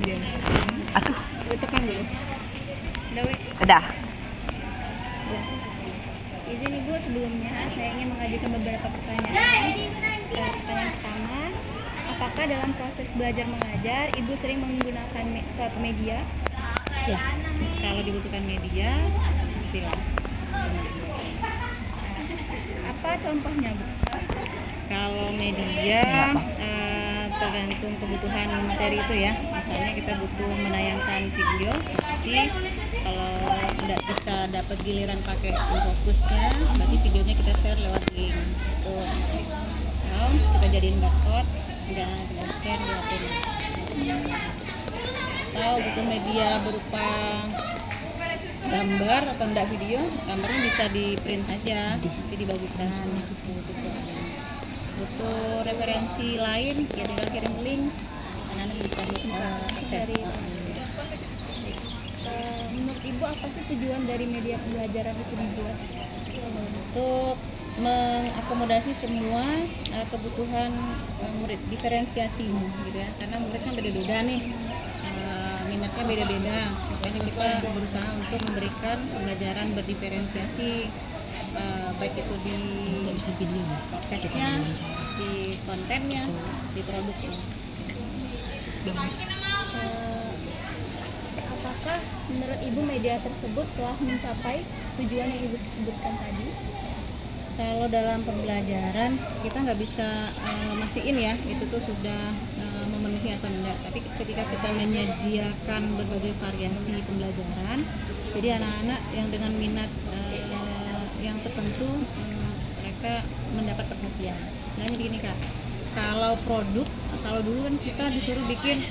Aduh, tekan dulu. Udah, we. udah. Izin Ibu, sebelumnya saya ingin mengajukan beberapa pertanyaan. Pertanyaan pertama, apakah dalam proses belajar mengajar Ibu sering menggunakan suatu media? Ya, kalau dibutuhkan media, silakan. Apa contohnya, Bu? Kalau media tergantung kebutuhan materi itu ya. Misalnya kita butuh menayangkan video, tapi kalau tidak bisa dapat giliran pakai fokusnya, berarti videonya kita share lewat link. Itu atau kita jadiin barcode, jangan kita scan di HP. Atau butuh media berupa gambar atau enggak video, gambarnya bisa di print saja, nanti dibagikan. Butuh referensi lain, ya tinggal kirim link, anak-anak bisa akses. Menurut Ibu apa sih tujuan dari media pembelajaran itu dibuat? Untuk mengakomodasi semua kebutuhan murid, diferensiasinya gitu ya, karena murid kan beda-beda nih, minatnya beda-beda, makanya kita berusaha untuk memberikan pembelajaran berdiferensiasi, baik itu di prosesnya, di kontennya, di produknya. Apakah menurut Ibu media tersebut telah mencapai tujuan yang Ibu sebutkan tadi? Kalau dalam pembelajaran kita nggak bisa mastiin ya itu tuh sudah memenuhi atau enggak, tapi ketika kita menyediakan berbagai variasi pembelajaran, jadi anak-anak yang dengan minat yang tertentu mereka mendapat perhatian. Misalnya begini Kak, kalau produk, kalau dulu kan kita disuruh bikin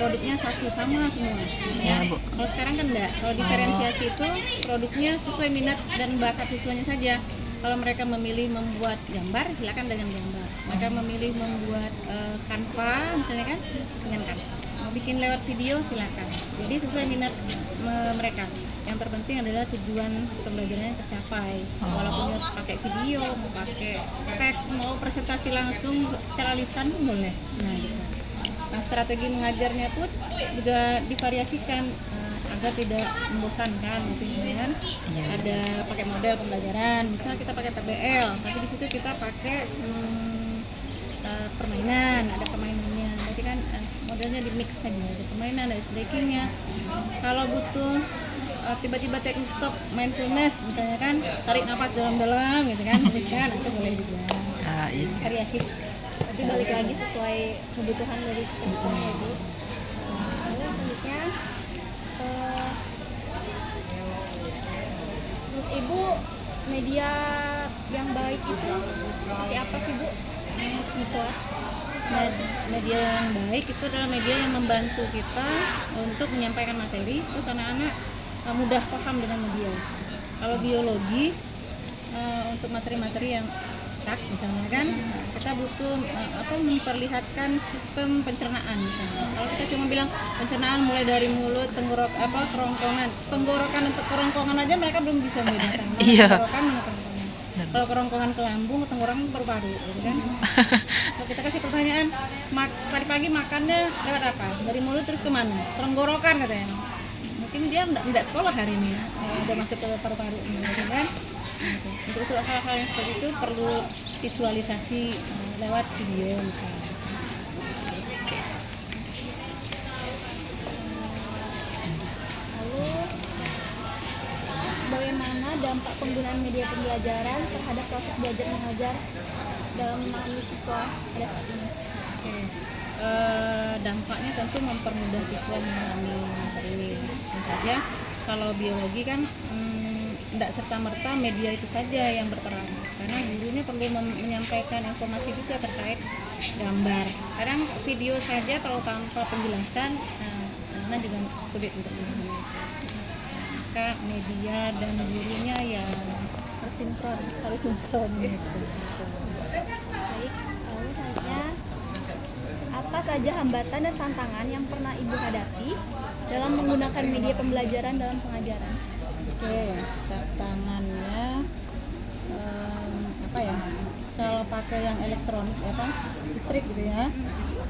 produknya satu sama semua ya. Kalau sekarang kan enggak, kalau diferensiasi itu produknya sesuai minat dan bakat siswanya saja. Kalau mereka memilih membuat gambar, silakan dengan gambar. Mereka memilih membuat Canva, misalnya kan, dengan Canva. Mau bikin lewat video, silakan. Jadi sesuai minat mereka. Yang terpenting adalah tujuan pembelajarannya tercapai. Walaupun dia pakai video, mau pakai teks, mau presentasi langsung secara lisan pun boleh. Nah, gitu. Nah, strategi mengajarnya pun juga divariasikan agar tidak membosankan, gitu kan. Ada pakai model pembelajaran, misal kita pakai PBL, tapi di situ kita pakai permainan, ada permainannya. Berarti kan modelnya di mix saja, ada permainan, ada breakingnya. Kalau butuh tiba-tiba teknik stop mindfulness, misalnya kan tarik nafas dalam-dalam, gitu kan, misalkan itu boleh juga. Variasi. Tapi balik lagi sesuai kebutuhan dari siswa ya Bu. Lalu selanjutnya, menurut Ibu media yang baik itu seperti apa sih Bu? Di kelas? Media yang baik itu adalah media yang membantu kita untuk menyampaikan materi, terus anak-anak mudah paham dengan media. Kalau biologi untuk materi-materi yang abstrak misalnya kan, kita butuh memperlihatkan sistem pencernaan misalnya. Kalau kita cuma bilang pencernaan mulai dari mulut, tenggorokan untuk kerongkongan aja mereka belum bisa membedakan. Tenggorokan mana kerongkongan. Kalau kerongkongan ke lambung, ke tenggorokan paru-paru, gitu kan. Kalau kita kasih pertanyaan, tadi pagi makannya lewat apa? Dari mulut terus kemana? Tenggorokan katanya. Mungkin dia enggak sekolah hari ini, udah masuk ke paru-paru, gitu kan. Untuk hal-hal yang seperti itu perlu visualisasi lewat video misalnya. Lalu bagaimana dampak penggunaan media pembelajaran terhadap proses belajar mengajar dalam memahami siswa pada saat ini? Dampaknya tentu mempermudah siswa memahami materi ini. Tentu saja kalau biologi kan tidak serta-merta media itu saja yang berperan, karena gurunya perlu menyampaikan informasi juga terkait gambar. Kadang video saja kalau tanpa penjelasan, anak juga sulit untuk memahami. Maka media dan gurunya ya Harus sinkron gitu. Baik, lalu selanjutnya, apa saja hambatan dan tantangan yang pernah Ibu hadapi dalam menggunakan media pembelajaran dalam pengajaran? Tantangannya apa ya? Kalau pakai yang elektronik listrik gitu ya,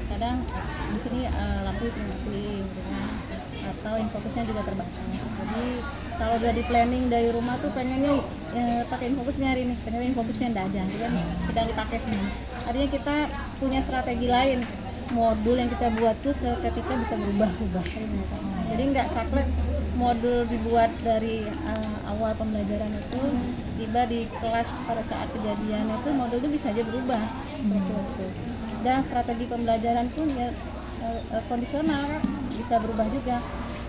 kadang di sini lampu sering mati gitu kan, atau infocusnya juga terbatas. Jadi kalau udah di planning dari rumah tuh pengennya pakai infocusnya hari ini, ternyata infocusnya nggak ada, gitu kan sedang dipakai semua. Artinya kita punya strategi lain, modul yang kita buat tuh seketika bisa berubah-ubah. Jadi nggak saklek modul dibuat dari awal pembelajaran itu, tiba di kelas pada saat kejadian itu modul itu bisa aja berubah seperti itu. Dan strategi pembelajaran pun ya kondisional kan, bisa berubah juga.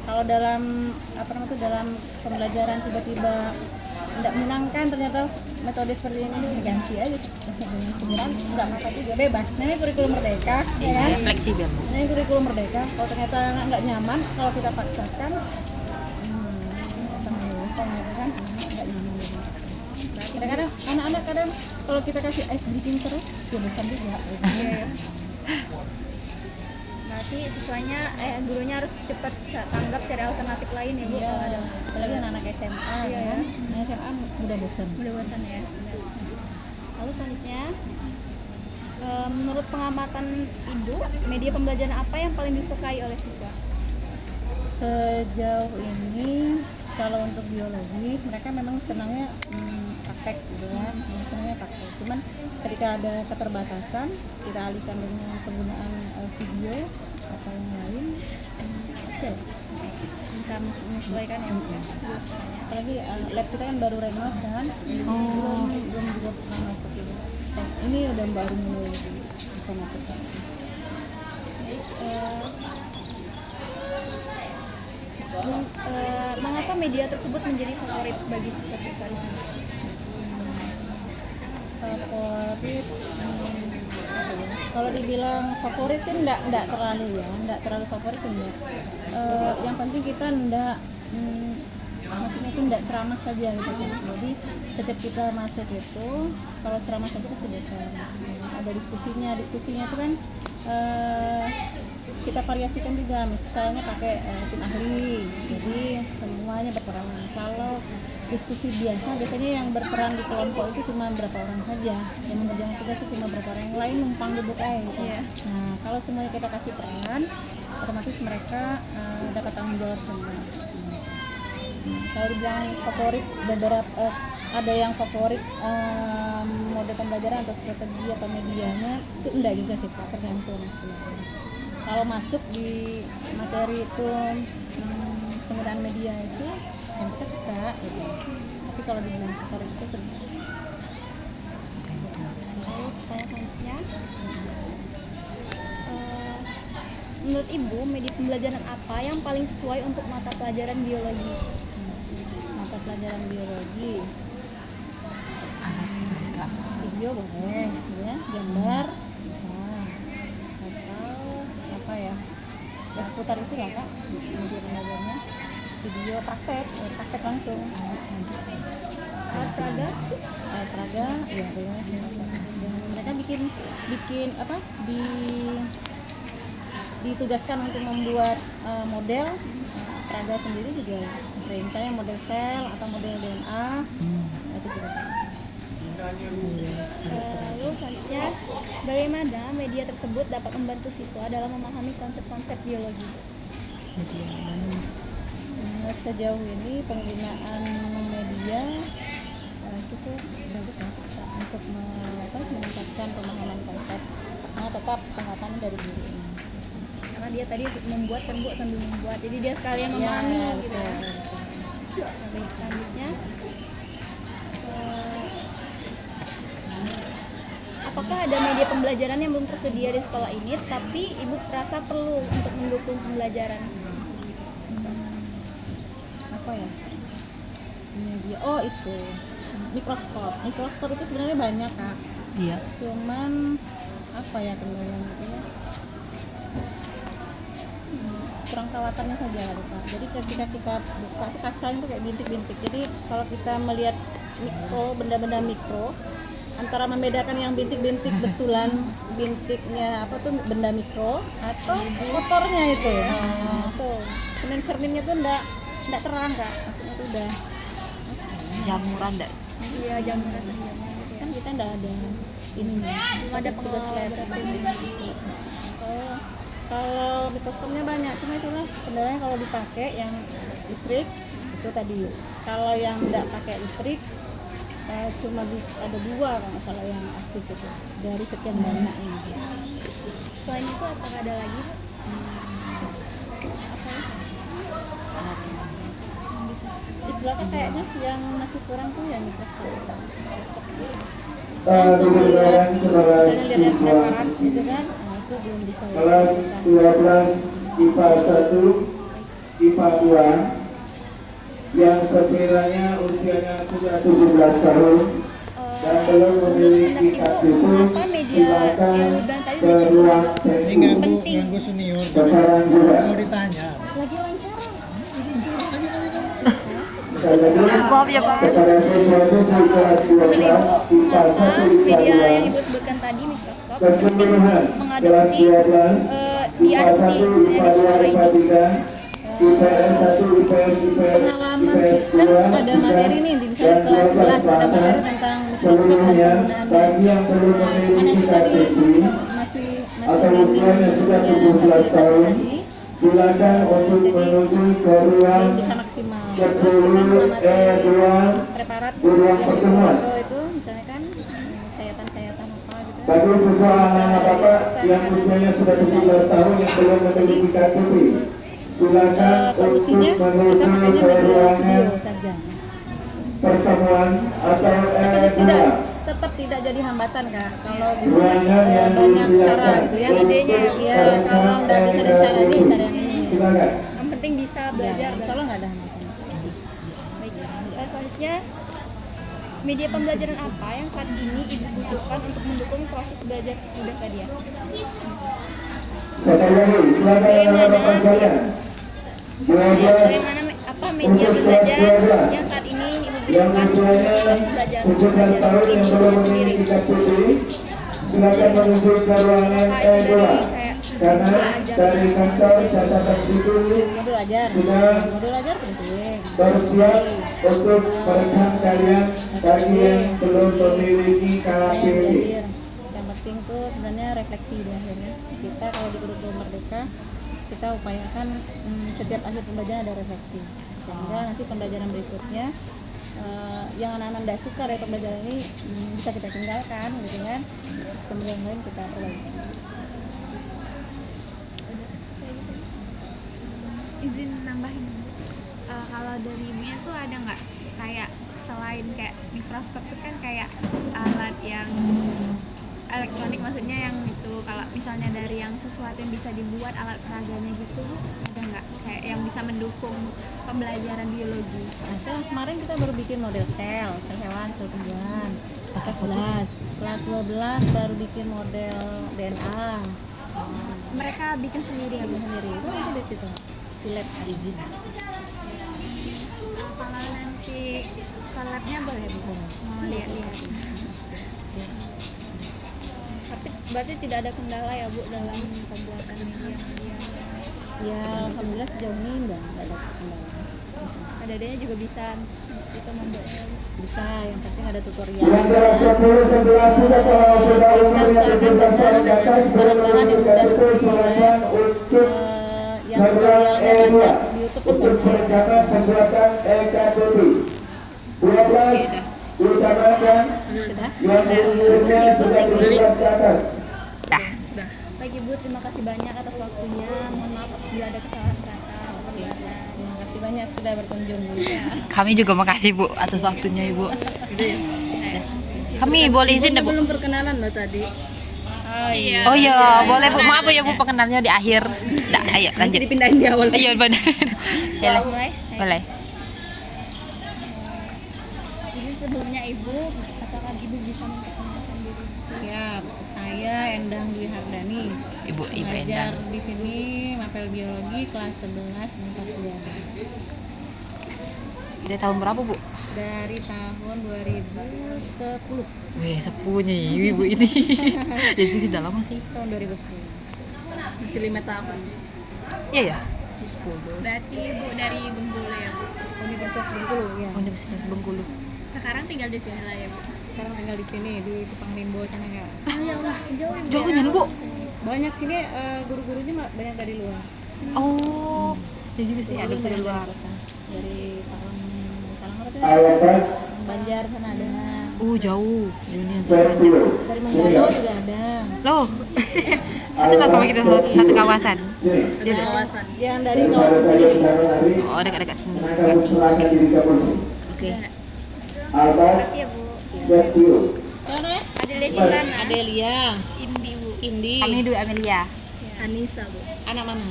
Kalau dalam dalam pembelajaran tiba-tiba tidak menyenangkan, ternyata metode seperti ini ganti aja dengan segera, nggak apa-apa juga, bebas. Nah, ini kurikulum merdeka, ya kan? Fleksibel. Nah, ini kurikulum merdeka. Kalau ternyata nggak nyaman, kalau kita paksakan, sama lompong gitu kan, nggak nyaman. Kadang-kadang anak-anak kalau kita kasih ice breaking terus, ya bosan juga. Berarti siswanya gurunya harus cepat tanggap cari alternatif lain ya Bu. Iya, Kalau ada apalagi anak SMA, Iya, kan? Nah, SMA udah bosan. udah bosan ya. Lalu selanjutnya, menurut pengamatan Ibu, media pembelajaran apa yang paling disukai oleh siswa? Sejauh ini kalau untuk biologi mereka memang senangnya praktek gitu ya, senangnya praktek. Cuman ketika ada keterbatasan kita alihkan dengan penggunaan video atau yang lain, oke. Bisa menyesuaikan ya Bu. Apalagi lab kita kan baru renov kan, belum juga pernah masuk gitu. Dan ini udah baru mulai bisa masuk. Mengapa media tersebut menjadi favorit bagi siswa-siswa di sini? Favorit, kalau dibilang favorit sih enggak terlalu favorit enggak. Yang penting kita maksudnya itu enggak ceramah saja gitu kan. Jadi setiap kita masuk itu, kalau ceramah saja pasti bosan. Ada diskusinya itu kan kita variasikan juga, misalnya pakai tim ahli, jadi semuanya berperan. Kalau diskusi biasanya yang berperan di kelompok itu cuma berapa orang saja, yang mengerjakan tugas itu cuma berapa orang, yang lain numpang duduk aja gitu. Nah, kalau semuanya kita kasih peran, otomatis mereka dapat tanggung jawab semua. Kalau dibilang favorit, ada yang favorit mode pembelajaran atau strategi atau medianya, itu enggak juga sih Pak, tergantung sebenarnya. Kalau masuk di materi itu penggunaan media itu yang kita suka gitu. Tapi kalau dibilang favorit itu tergantung. Lalu selanjutnya, menurut Ibu, media pembelajaran apa yang paling sesuai untuk mata pelajaran biologi? Mata pelajaran biologi, video boleh, ya, gambar bisa, atau apa ya seputar itu ya Kak, media pembelajarannya video praktek langsung. Alat peraga ya boleh. Mereka bikin apa, ditugaskan untuk membuat model peraga sendiri juga sering, misalnya model sel atau model DNA, itu juga. Lalu selanjutnya, bagaimana media tersebut dapat membantu siswa dalam memahami konsep-konsep biologi? Sejauh ini penggunaan media itu tuh bagus ya untuk meningkatkan pemahaman konsep. Nah, tetap penguatannya dari diri. Karena dia tadi membuat kan Bu, sambil membuat, jadi dia sekalian memahami gitu ya. Baik, selanjutnya, apakah ada media pembelajaran yang belum tersedia di sekolah ini tapi Ibu merasa perlu untuk mendukung pembelajaran? Apa ya media, itu mikroskop itu sebenarnya banyak Kak. Iya. Cuman apa ya kendalanya gitu ya, kurang perawatannya saja Kak. Jadi ketika kita buka itu kacanya tuh kayak bintik-bintik, jadi kalau kita melihat benda-benda mikro, antara membedakan yang bintik-bintik betulan bintiknya apa tuh benda mikro atau motornya itu, tuh cermin-cerminnya tuh enggak terang Kak, maksudnya tuh udah Jamuran enggak? Iya, jamuran gitu ya. kan kita enggak ada ini, Belum ada pengelola berarti. kalau Oh, kalau mikroskopnya banyak, cuma itulah kendalanya kalau dipakai yang listrik itu tadi. Kalau yang tidak pakai listrik cuma bisa ada 2 kalau nggak salah yang aktif itu dari sekian banyak ini. Selain itu apakah ada lagi, Bu? Itulah kayaknya yang masih kurang tuh yang mikroskop. Untuk Misalnya lihat siswa preparat itu kan, itu belum bisa. kelas 12 IPA 1, IPA 2 yang sekiranya usianya sudah 17 tahun dan belum memiliki KTP, Mengapa media silakan yang dibilang tadi ke ruang Ini teknik. ganggu senior. Sekarang juga Mau ditanya. Lagi wawancara. sekali lagi Maaf ya Pak. kepada siswa-siswi kelas 12 IPA 1, IPA media yang 2 Ibu sebutkan tadi mikroskop keseluruhan untuk kelas mengadopsi 12 diadopsi IPA 1, IPA 2, IPA 3 IPS 1, IPS, IPS, Pengalaman IPS kan 2, ada materi nih di misalnya di kelas 11 ada materi tentang mikroskop dan seluruhnya penggunaannya. bagi yang belum Nah, cuman memiliki itu tadi KTP masih atau usianya sudah minimnya 17 fasilitas tahun, tadi silakan untuk Jadi, menuju ke ruang belum bisa maksimal. Terus kita 10 mengamati ruang preparat di ruang yang pertemuan. mikro itu misalnya kan sayatan-sayatan apa gitu kan. Bagi siswa Bisa anak bapak dilakukan yang kadang. usianya sudah 17 tahun yang belum memiliki KTP, silakan Solusinya untuk kita menuju pakainya ke media ruangan video saja. pertemuan atau Tapi R2. tetap tidak jadi hambatan Kak. Kalau Ruangan yang banyak cara disiapkan gitu ya. idenya Ya kalau nggak bisa ada cara ini, cara yang ini. Silakan. yang penting bisa Ya, belajar. insya Allah nggak ada hambatan. Baik. Selanjutnya, media pembelajaran apa yang saat ini Ibu butuhkan untuk mendukung proses belajar sudah tadi ya? Sekali lagi, silakan rekan-rekan sekalian. Bagaimana apa media pembelajaran yang saat ini Ibu Yang butuhkan untuk usianya proses belajar 17 tahun yang belum sendiri? memiliki KTP, silakan menuju ke ruangan R2. Karena dari kantor catatan sipil Modul ajar. sudah Modul ajar penting. bersiap untuk merekam kalian bagi yang belum memiliki KTP. Belajar. Yang penting tuh sebenarnya refleksi di akhirnya. Kita kalau di kurikulum Merdeka kita upayakan setiap akhir pembelajaran ada refleksi sehingga nanti pembelajaran berikutnya yang anak-anak tidak suka dari pembelajaran ini bisa kita tinggalkan gitu kan, pembelajaran lain kita perbaiki. Izin nambahin, kalau dari ibunya tuh ada nggak kayak selain kayak mikroskop tuh kan kayak alat yang elektronik, maksudnya yang itu kalau misalnya dari yang sesuatu yang bisa dibuat alat peraganya gitu, ada nggak kayak yang bisa mendukung pembelajaran biologi? Nah, kemarin kita baru bikin model sel hewan, sel tumbuhan. Kelas 11, kelas 12 baru bikin model DNA. Mereka bikin sendiri ya, Bu? Sendiri itu nanti di situ di lab izin. Kalau nanti ke labnya boleh, Bu? Mau lihat-lihat. Tapi berarti tidak ada kendala ya Bu dalam pembuatan media. Ya alhamdulillah sejauh ini enggak ada kendala. Ada-adanya juga bisa itu membuat. Bisa, yang penting ada tutorial. Yang kelas 10, 11 sudah kalau sudah umur yang 17 tahun di atas belum memiliki KTP, silakan untuk yang ke ruang tutorialnya R2 banyak di YouTube kan untuk banyak. perekaman pembuatan EKTP. 12 utamakan Sudah. yang umurnya sudah 17 ke atas. Baik Ibu, terima kasih banyak atas waktunya. Mohon maaf bila ada kesalahan kata. Terima kasih banyak sudah berkunjung. Kami juga makasih Bu atas waktunya Ibu. Kami boleh izin ya Bu? Belum perkenalan loh tadi. Oh iya, boleh Bu. Maaf ya Bu, pengenalnya di akhir. Dah, ayo lanjut. Dipindahin di awal. Ayo benar. Ya, Mulai. boleh. Jadi sebelumnya Ibu, apakah Ibu bisa memperkenalkan diri? Ya, saya Endang Dwi Hardani. Ibu Belajar Endang. di sini mapel biologi kelas 11 dan kelas 12. Dari tahun berapa Bu? Dari tahun 2010. Wih, sepunya Ibu ini. Jadi sudah lama sih. Tahun 2010. Masih 5 tahun. Iya ya. Berarti Ibu dari Bengkulu ya, Bu? Universitas Bengkulu ya. Universitas Bengkulu. Sekarang tinggal di sini lah ya, Bu? Sekarang tinggal di sini di Sepang Limbo sana ya. Ah ya Allah, jauh Ibu. Jauhnya Bu. Banyak sini guru-gurunya banyak dari luar. Oh, ya juga sih ada Guru dari banyak luar. kota. Dari Talang itu Alasan Banjar sana ada. Jauh. Jauhnya set banyak. dulu. Dari Manggalo juga ada. Loh. Satu lah sama kita satu kawasan. Sini. Dia ada Kawasan. Yang dari kawasan sini juga. Oh, dekat-dekat sini. Tenaga usahakan diri ke kursi. Oke. Albat Iya bu. set dulu. Yang namanya? Adelia Cintana. Adelia, Indi bu. Indi, Kami Dwi Amelia. Anissa bu. Anak mana?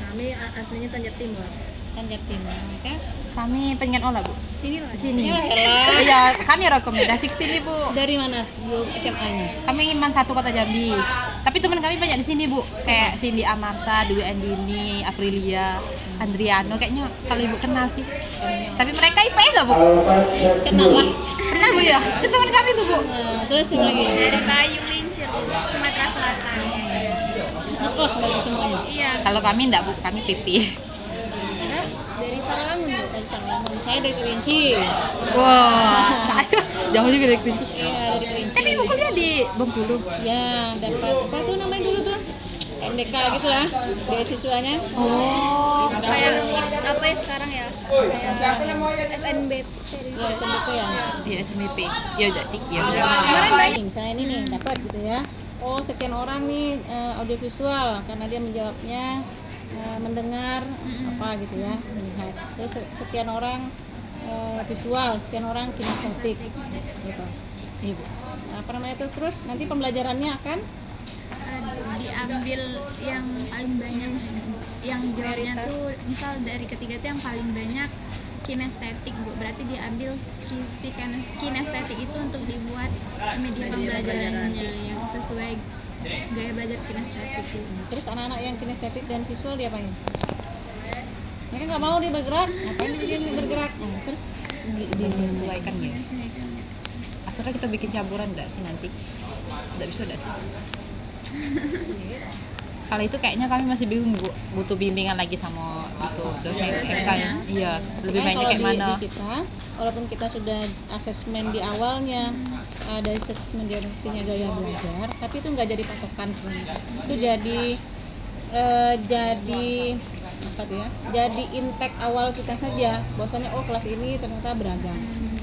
Kami aslinya Tanjab Timur. Tanjab Timur, kan? Kami pengen olah, Bu. Sini lah. Sini. Ya elah. Iya, kami rekomendasi ke sini, Bu. Dari mana dulu SMA-nya? Kami Iman satu Kota Jambi. Tapi teman kami banyak di sini, Bu. Kayak Cindy Amarsa, Dwi Andini, Aprilia, Andriano. Kayaknya kalau Ibu kenal sih. Tapi mereka IPA enggak, Bu? Albat set Kenal dulu. lah. Kenal, Bu ya? Itu teman kami tuh, Bu. Terus yang lagi? Dari Bayu Lincir, Sumatera Selatan. Ngekos berarti semuanya. Iya. Kalau kami enggak, Bu. Kami pipi. Dari Sarangun bu. Dari Sarangun. Saya dari Kerinci. Wah. Jauh juga dari Kerinci. Iya dari Kerinci. Tapi Ibu kuliah di Bengkulu. Ya dapat apa tuh namanya dulu tuh? NDK gitu lah. Beasiswanya. Oh. Kayak apa ya sekarang ya? Kayak SNBP. Ya SNBP ya. Iya, SMIP. Ya udah, Cik. Ya udah. Kemarin banyak misalnya ini nih dapat gitu ya. Oh sekian orang nih audiovisual karena dia menjawabnya mendengar apa gitu ya, melihat. Terus sekian orang visual, sekian orang kinestetik gitu. Iya, Bu. Apa namanya itu, terus nanti pembelajarannya akan Diambil yang paling banyak, yang jawabnya tuh misal dari ketiga tuh yang paling banyak kinestetik bu, berarti diambil si kinestetik itu untuk dibuat media pembelajarannya yang sesuai gaya belajar kinestetik itu. terus anak-anak yang kinestetik dan visual diapain? Mereka nggak mau dia bergerak, ngapain dia bergerak? Nah, terus Disesuaikan ya. Akhirnya kita bikin campuran enggak sih nanti? Enggak bisa enggak sih? Kalau itu kayaknya kami masih bingung, Bu. Butuh bimbingan lagi sama itu dosen SMK ya. Iya, lebih makanya banyak kalau kayak mana? di kita, walaupun kita sudah asesmen di awalnya, ada asesmen diagnosisnya gaya belajar, tapi itu nggak jadi patokan sebenarnya. Itu jadi apa tuh ya? Jadi intake awal kita saja. Bahwasanya oh kelas ini ternyata beragam.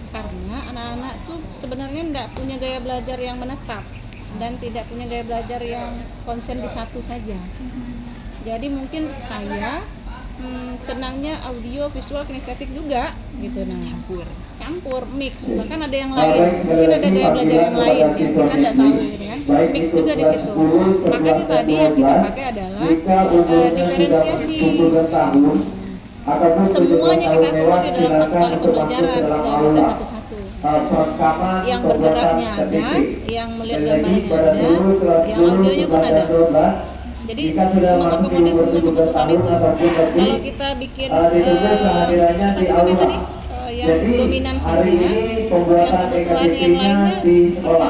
Karena anak-anak tuh sebenarnya nggak punya gaya belajar yang menetap dan tidak punya gaya belajar yang konsen di satu saja. Jadi mungkin saya senangnya audio, visual, kinestetik juga gitu. Nah, campur, mix. Bahkan ada yang lain, mungkin ada gaya belajar yang lain yang kita tidak tahu gitu kan. Mix juga di situ. Makanya tadi yang kita pakai adalah diferensiasi. Semuanya kita akomodir dalam satu kali pembelajaran, tidak bisa satu-satu. Yang bergeraknya ada, yang melihat gambarnya ada, yang audionya pun ada. Jadi mengakomodir semua kebutuhan itu. Kalau kita bikin tadi yang dominan saja, yang kebutuhan yang lainnya seperti apa?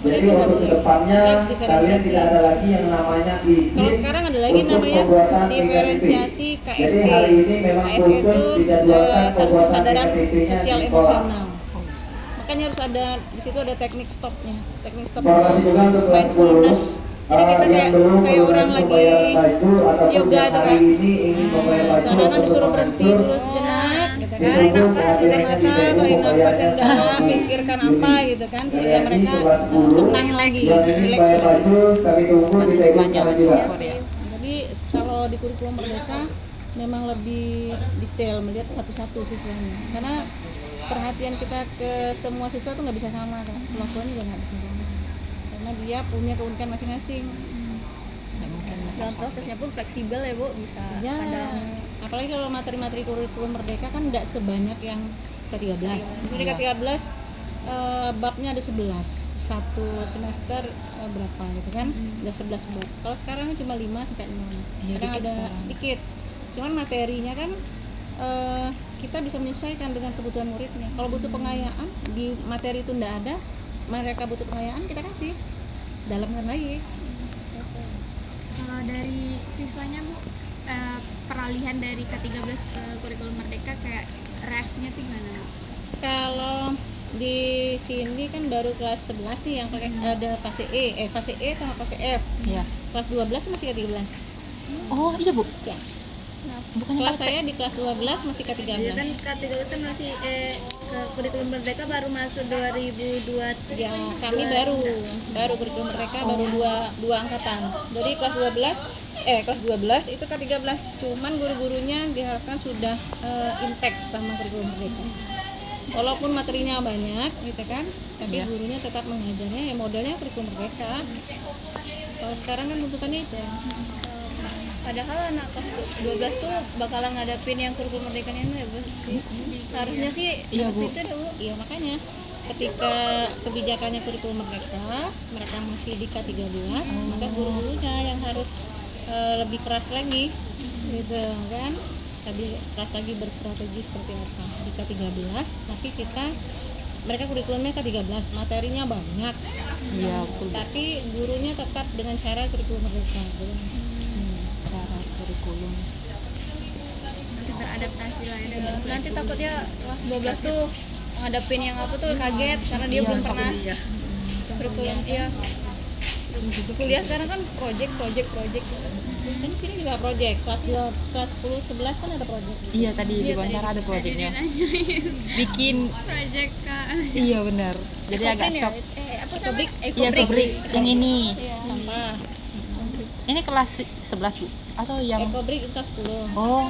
Jadi untuk kedepannya kalian tidak ada lagi yang namanya ID. Kalau sekarang ada lagi namanya diferensiasi KSE. Jadi hari ini memang KSE itu khusus dijadwalkan pembuatan kesadaran KTP-nya sosial di sekolah. emosional. Makanya harus ada di situ ada teknik stopnya. Teknik stop Terima kasih juga untuk mindfulness. Jadi kita kayak orang lagi yoga itu kan. Anak-anak disuruh berhenti dulu sejenak gitu kan. Tutup mata, tarik nafas yang dalam, pikirkan apa gitu kan, sehingga mereka tenang lagi, rileks lagi. Jadi kalau di kurikulum Merdeka memang lebih detail melihat satu-satu siswanya, karena perhatian kita ke semua siswa tuh nggak bisa sama kan, pelakuannya juga nggak bisa sama karena dia punya keunikan masing-masing. Dan prosesnya pun fleksibel ya bu, bisa Ya, kadang apalagi kalau materi-materi kurikulum Merdeka kan nggak sebanyak yang ke-13. Misalnya ke-13 babnya ada 11, satu semester berapa gitu kan, ada 11 bab. Kalau sekarang cuma 5 sampai 6. Iya, Kadang dikit ada sekarang. dikit. Cuman materinya kan kita bisa menyesuaikan dengan kebutuhan muridnya. Kalau butuh pengayaan di materi itu nggak ada, mereka butuh pengayaan, kita kasih dalamkan lagi. kalau dari siswanya bu, peralihan dari ke-13 ke kurikulum Merdeka kayak reaksinya tuh gimana? Kalau di sini kan baru kelas 11 nih yang pakai ada fase E sama fase F. Iya. kelas 12 masih K13. Oh iya bu, Ya. bukannya Kelas pas saya di kelas 12 masih K13. Iya kan K13 kan masih ke kurikulum merdeka baru masuk 2023. Ya, kami baru kurikulum mereka baru dua angkatan. Jadi kelas 12 itu K13, cuman guru-gurunya diharapkan sudah intake sama kurikulum mereka. Walaupun materinya banyak gitu kan, tapi Iya. gurunya tetap mengajarnya ya modelnya kurikulum mereka. Kalau sekarang kan tuntutannya itu. Padahal anak kelas 12 tuh bakalan ngadapin yang kurikulum merdeka ini ya Bu. Seharusnya sih Iya, harus Bu. itu dah Bu. Iya, makanya ketika kebijakannya kurikulum mereka masih di K13, maka guru-gurunya yang harus lebih keras lagi gitu kan, lebih keras lagi berstrategi seperti apa di K13, tapi mereka kurikulumnya K13, materinya banyak, iya betul Bu. tapi gurunya tetap dengan cara kurikulum mereka gitu. Cara kurikulum. Masih beradaptasi lah ya dengan Nanti takutnya kelas 12 tuh ngadepin yang apa tuh kaget karena dia Iya, belum pernah kuliah. kurikulum. Iya. Kuliah sekarang kan project. Kan di sini juga project, kelas 10 11 kan ada project. Iya tadi di wawancara ada proyeknya. Bikin. project Kak. Iya benar. Jadi agak Ekobrin ya? shock. Apa sama? Iya Ekobrik yang ini. Sampah. Ini kelas 11 bu atau yang? Ekobrik kelas 10. Oh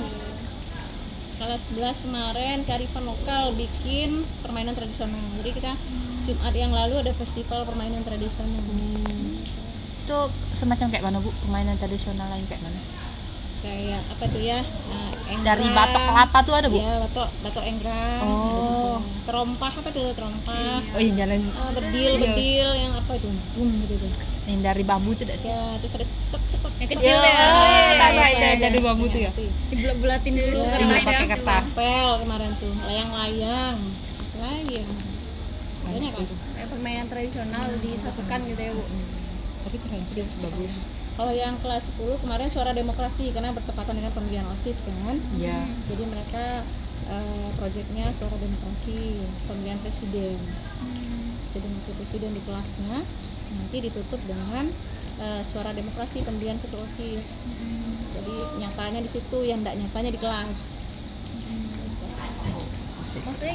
Kelas 11 kemarin kearifan lokal bikin permainan tradisional. Jadi kita Jumat yang lalu ada festival permainan tradisional. itu semacam kayak mana bu? Permainan tradisional lain kayak mana? Kayak apa tuh ya? Dari batok kelapa tuh ada bu? Iya, batok enggrang. Oh. Terompah apa tuh? Terompah. Oh iya jalan. Bedil yang apa tuh? Gitu tuh. Yang dari bambu tuh dak sih? Ya, terus ada cetok. Yang kecil ya. Tahu itu dari bambu tuh ya. Dibulat-bulatin dulu Ya, Iya, kertas ya. pakai kertas. Pel kemarin tuh, layang-layang. Apa lagi ya? Banyak kan? Kayak permainan tradisional disatukan gitu ya Bu. Tapi keren sih, bagus. Kalau yang kelas 10 kemarin suara demokrasi karena bertepatan dengan pemilihan OSIS kan. Iya. Jadi mereka proyeknya suara demokrasi, pemilihan presiden. Jadi wakil presiden di kelasnya, nanti ditutup dengan suara demokrasi pemilihan ketua OSIS. Jadi nyatanya di situ, yang tidak nyatanya di kelas. Maksudnya